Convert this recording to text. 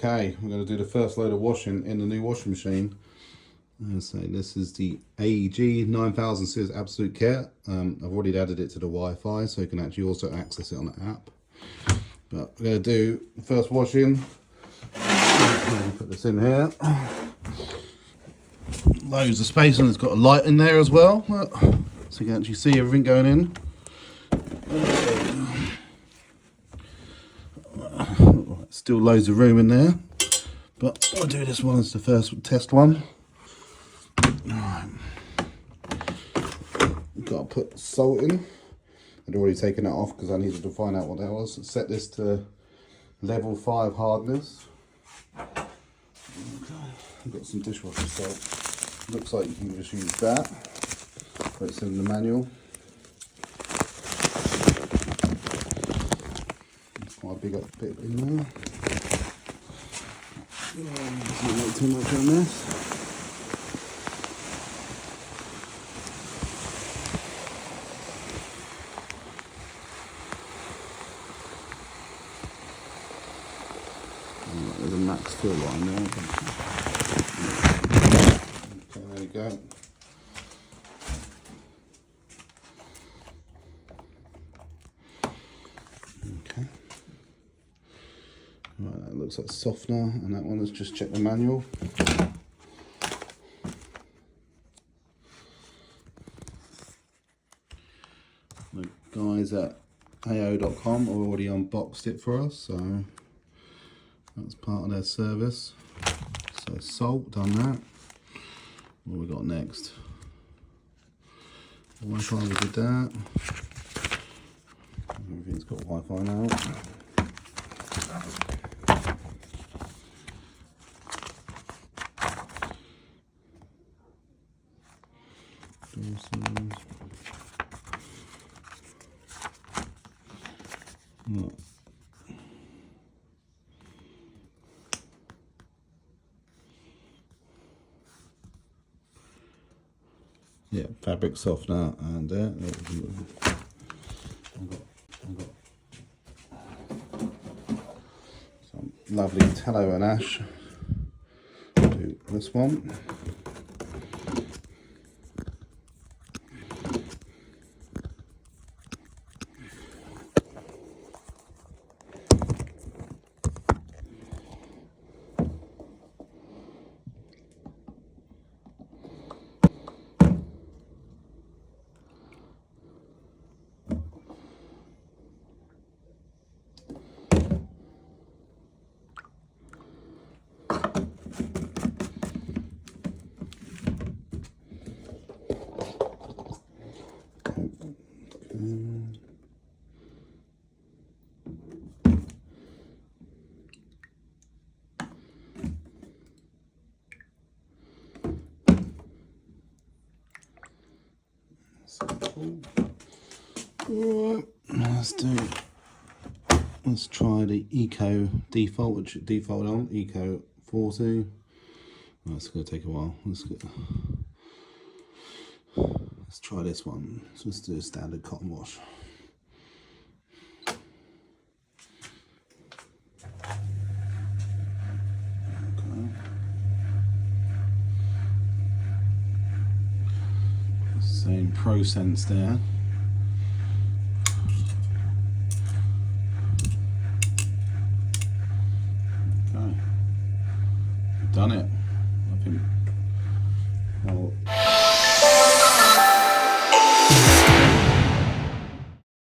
Okay, we're going to do the first load of washing in the new washing machine. So this is the AEG 9000 series Absolute Care. I've already added it to the Wi-Fi, so you can actually also access it on the app. But we're going to do the first washing. Put this in here. Loads of space, and it's got a light in there as well, so you can actually see everything going in. Still loads of room in there, but I'll do this one as the first test one. Got to put salt in. I'd already taken that off because I needed to find out what that was. Set this to level 5 hardness. Okay. I've got some dishwasher salt. Looks like you can just use that, but it's in the manual. It's quite a big bit in there. Doesn't make too much on this. There's a max fill line there. Okay, there you go. Okay. Right, that looks like softener, and that one, let's just check the manual. The guys at AO.com have already unboxed it for us, so that's part of their service. So salt, done that. What have we got next? Wi-Fi, we did that. Everything's got Wi-Fi now. Look. Yeah, fabric softener, and I've got some lovely tallow and ash. Do this one. Alright, let's try the Eco default, which should default on Eco 40. Oh, it's going to take a while. Let's try this one. So let's do a standard cotton wash. Okay. Same process there. Okay, done it. I think. Well,